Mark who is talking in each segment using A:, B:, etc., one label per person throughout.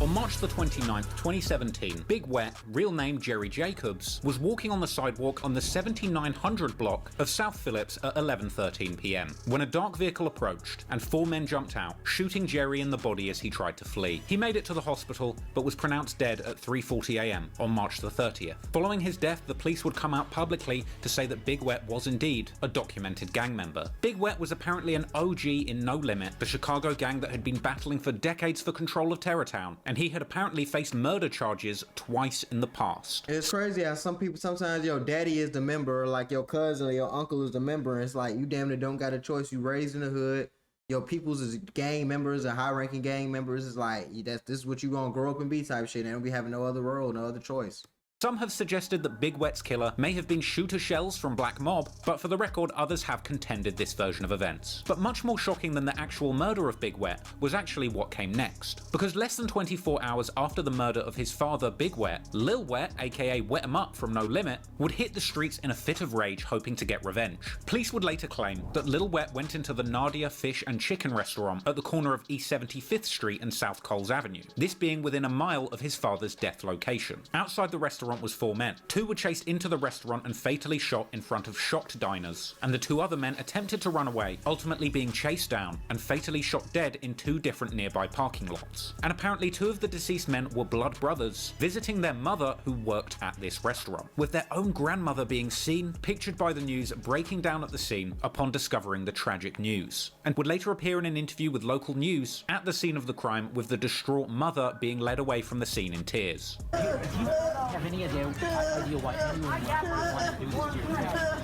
A: On March the 29th, 2017, Big Wet, real name Jerry Jacobs, was walking on the sidewalk on the 7900 block of South Phillips at 11:13 p.m. when a dark vehicle approached and 4 men jumped out, shooting Jerry in the body as he tried to flee. He made it to the hospital, but was pronounced dead at 3:40 a.m. on March the 30th. Following his death, the police would come out publicly to say that Big Wet was indeed a documented gang member. Big Wet was apparently an OG in No Limit, the Chicago gang that had been battling for decades for control of Terrortown, and he had apparently faced murder charges twice in the past.
B: It's crazy how some people, sometimes your daddy is the member, like your cousin or your uncle is the member, and it's like you damn near don't got a choice. You raised in the hood, your peoples is gang members and high-ranking gang members. Is like, this is what you gonna grow up and be type shit, and don't be having no other role, no other choice.
A: Some have suggested that Big Wet's killer may have been shooter shells from Black Mob, but for the record, others have contended this version of events. But much more shocking than the actual murder of Big Wet was actually what came next. Because less than 24 hours after the murder of his father, Big Wet, Lil Wet, aka Wet 'em Up from No Limit, would hit the streets in a fit of rage hoping to get revenge. Police would later claim that Lil Wet went into the Nadia Fish and Chicken restaurant at the corner of East 75th Street and South Coles Avenue, this being within a mile of his father's death location. Outside the restaurant was 4 men. 2 were chased into the restaurant and fatally shot in front of shocked diners, and the 2 other men attempted to run away, ultimately being chased down and fatally shot dead in 2 different nearby parking lots. And apparently 2 of the deceased men were blood brothers, visiting their mother who worked at this restaurant, with their own grandmother being seen, pictured by the news, breaking down at the scene upon discovering the tragic news, and would later appear in an interview with local news at the scene of the crime, with the distraught mother being led away from the scene in tears.
C: Have any idea what you want to do this to your child?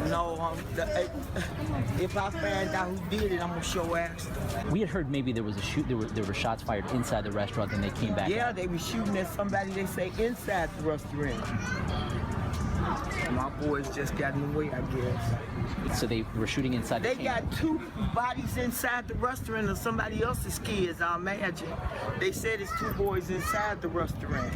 D: No, if I find out who did it, I'm gonna show ass.
C: We had heard maybe there was there were shots fired inside the restaurant, and they came back.
D: Yeah,
C: out.
D: they were shooting at somebody. They say inside the restaurant. My boys just got in the way, I guess.
C: So they were shooting inside.
D: They got 2 bodies inside the restaurant of somebody else's kids, I imagine. They said it's 2 boys inside the restaurant.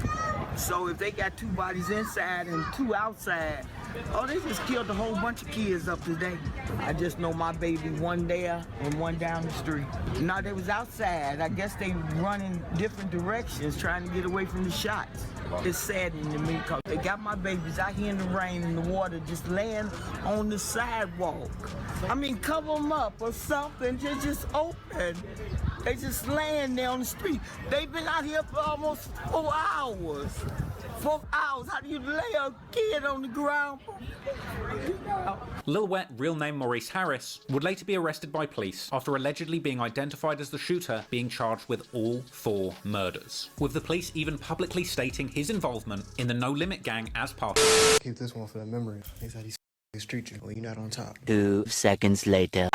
D: So if they got 2 bodies inside and 2 outside, oh, they just killed a whole bunch of kids up today. I just know my baby, 1 there and 1 down the street. No, they was outside. I guess they running different directions trying to get away from the shots. It's saddening to me because they got my babies out here in the rain and the water just laying on the sidewalk. I mean, cover them up or something, just open. They just laying there on the street. They've been out here for almost 4 hours. 4 hours, how do you lay a kid on the ground?
A: Lil Wet, real name Maurice Harris, would later be arrested by police after allegedly being identified as the shooter, being charged with all 4 murders, with the police even publicly stating his involvement in the No Limit gang as part of.
E: Keep this one for the memory. He's how these treat you when you're not on top.
F: 2 seconds later.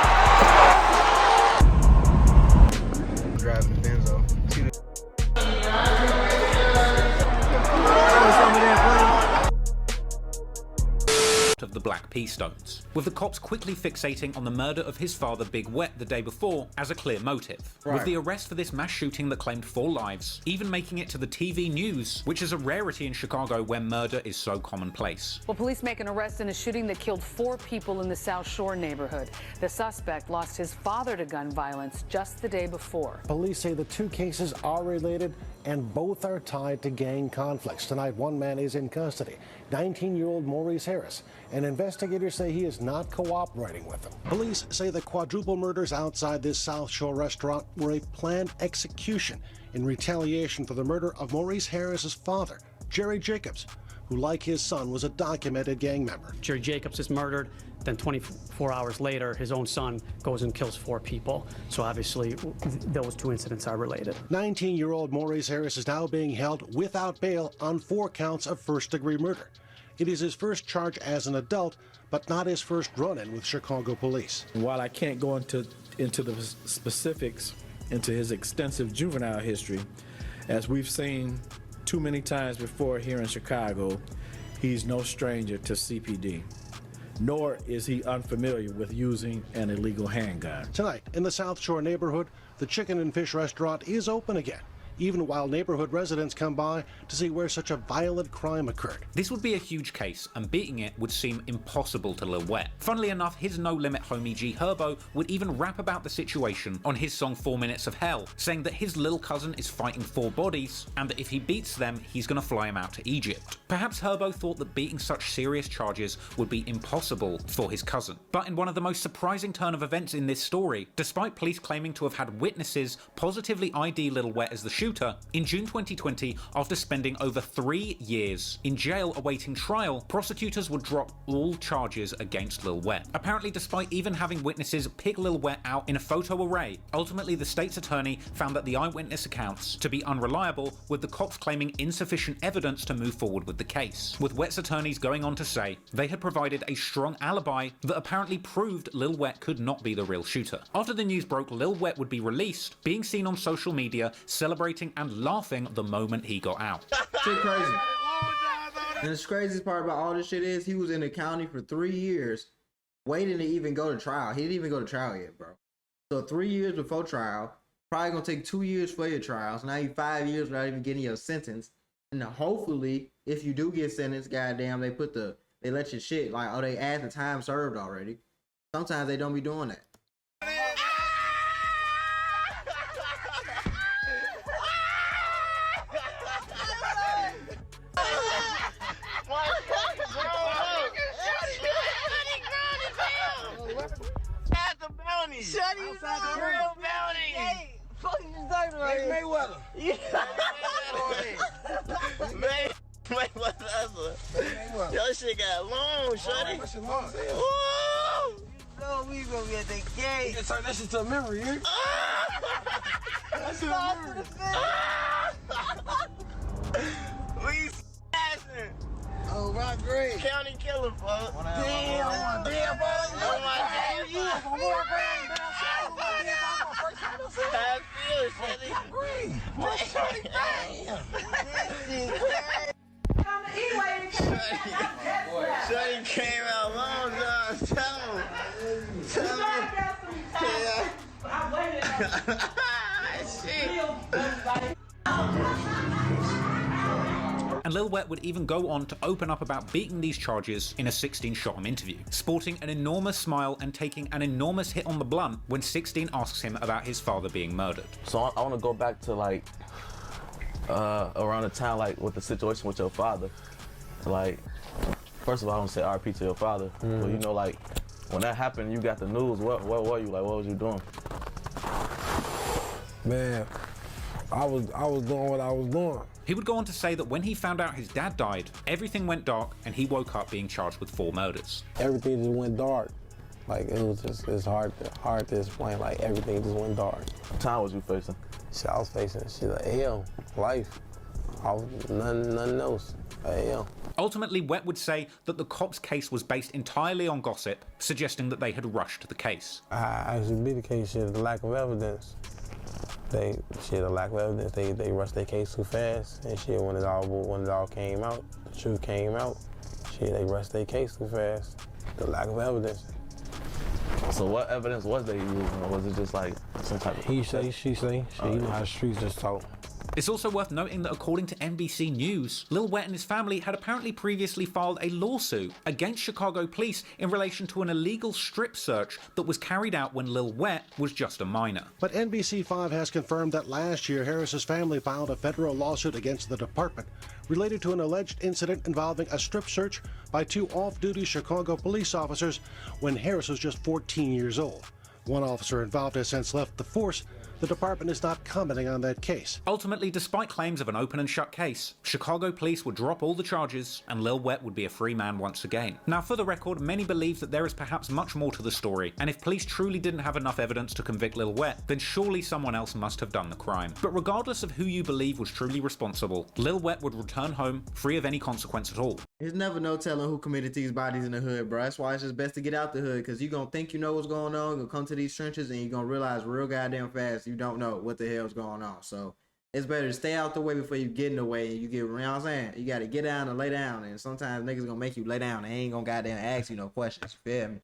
E: Driving Benzo. See the
A: of the Black Pea Stones, with the cops quickly fixating on the murder of his father Big Wet the day before as a clear motive, with the arrest for this mass shooting that claimed 4 lives even making it to the TV news, which is a rarity in Chicago where murder is so commonplace.
G: Well, police make an arrest in a shooting that killed 4 people in the South Shore neighborhood. The suspect lost his father to gun violence just the day before.
H: Police say the 2 cases are related and both are tied to gang conflicts. Tonight, 1 man is in custody, 19-year-old Maurice Harris, and investigators say he is not cooperating with them. Police say the quadruple murders outside this South Shore restaurant were a planned execution in retaliation for the murder of Maurice Harris's father, Jerry Jacobs, who, like his son, was a documented gang member.
I: Jerry Jacobs is murdered. Then 24 hours later, his own son goes and kills 4 people. So obviously, those 2 incidents are related.
H: 19-year-old Maurice Harris is now being held without bail on 4 counts of first-degree murder. It is his first charge as an adult, but not his first run-in with Chicago police.
J: While I can't go into the specifics into his extensive juvenile history, as we've seen too many times before here in Chicago, he's no stranger to CPD. Nor is he unfamiliar with using an illegal handgun.
H: Tonight, in the South Shore neighborhood, the Chicken and Fish restaurant is open again. even while neighborhood residents come by to see where such a violent crime occurred.
A: This would be a huge case, and beating it would seem impossible to Lil Wet. Funnily enough, his No Limit homie G Herbo would even rap about the situation on his song 4 Minutes of Hell, saying that his little cousin is fighting 4 bodies, and that if he beats them, he's gonna fly him out to Egypt. Perhaps Herbo thought that beating such serious charges would be impossible for his cousin. But in one of the most surprising turn of events in this story, despite police claiming to have had witnesses positively ID Lil Wet as the shooter, in June 2020, after spending over 3 years in jail awaiting trial, prosecutors would drop all charges against Lil Wet. Apparently, despite even having witnesses pick Lil Wet out in a photo array, ultimately the state's attorney found that the eyewitness accounts to be unreliable, with the cops claiming insufficient evidence to move forward with the case, with Wet's attorneys going on to say they had provided a strong alibi that apparently proved Lil Wet could not be the real shooter. After the news broke, Lil Wet would be released, being seen on social media celebrating and laughing the moment he got out.
B: Shit crazy. And the craziest part about all this shit is he was in the county for 3 years waiting to even go to trial. He didn't even go to trial yet, bro. So 3 years before trial, probably gonna take 2 years for your trials. Now you 5 years without even getting your sentence. And hopefully, if you do get sentenced, goddamn, they let your shit like, oh, they add the time served already. Sometimes they don't be doing that.
D: Shut him down, real bounty. Hey, fuck you talking about? Mayweather. Mayweather. Your shit got long, shorty. That shit long. Woo! So we gonna get the game. You can turn that shit to a memory, you hear? That shit a memory. We smashing. Oh, my great. County killer, folks. Damn, damn, bro. Oh, my God. You was on more grand, man. I feel it, Shelly. Shorty came out long time. Tell him. I waited. Shit.
A: And Lil Wet would even go on to open up about beating these charges in a 16 Shot 'Em interview, sporting an enormous smile and taking an enormous hit on the blunt when 16 asks him about his father being murdered.
K: So I want to go back to like around the time, like with the situation with your father. Like, first of all, I want to say RP to your father. But you know, like when that happened, you got the news. What were you like? What was you doing?
L: Man, I was doing what I was doing.
A: He would go on to say that when he found out his dad died, everything went dark and he woke up being charged with 4 murders.
L: Everything just went dark. Like, it was just, it's hard to explain. Like, everything just went dark.
K: What time was you facing?
L: Shit, I was facing shit like hell, life. I was nothing else. Hell.
A: Ultimately, Wet would say that the cops' case was based entirely on gossip, suggesting that they had rushed the case.
L: I actually beat the case, shit, the lack of evidence. The lack of evidence, they rushed their case too fast, and shit, when it all came out, the truth came out, shit, they rushed their case too fast. The lack of evidence.
K: So what evidence was they using, or was it just like some type of...
L: He say, she say, you know how the streets just talk.
A: It's also worth noting that according to NBC News, Lil Wet and his family had apparently previously filed a lawsuit against Chicago police in relation to an illegal strip search that was carried out when Lil Wet was just a minor.
H: But NBC5 has confirmed that last year Harris's family filed a federal lawsuit against the department related to an alleged incident involving a strip search by 2 off-duty Chicago police officers when Harris was just 14 years old. One officer involved has since left the force. The department is not commenting on that case.
A: Ultimately, despite claims of an open and shut case, Chicago police would drop all the charges and Lil Wet would be a free man once again. Now, for the record, many believe that there is perhaps much more to the story, and if police truly didn't have enough evidence to convict Lil Wet, then surely someone else must have done the crime. But regardless of who you believe was truly responsible, Lil Wet would return home free of any consequence at all.
B: There's never no telling who committed these bodies in the hood, bro. That's why it's just best to get out the hood, because you're going to think you know what's going on, you're going to come to these trenches, and you're going to realize real goddamn fast you don't know what the hell's going on. So it's better to stay out the way before you get in the way, and you get, you know what I'm saying? You got to get down and lay down, and sometimes niggas going to make you lay down. They ain't going to goddamn ask you no questions, you feel me?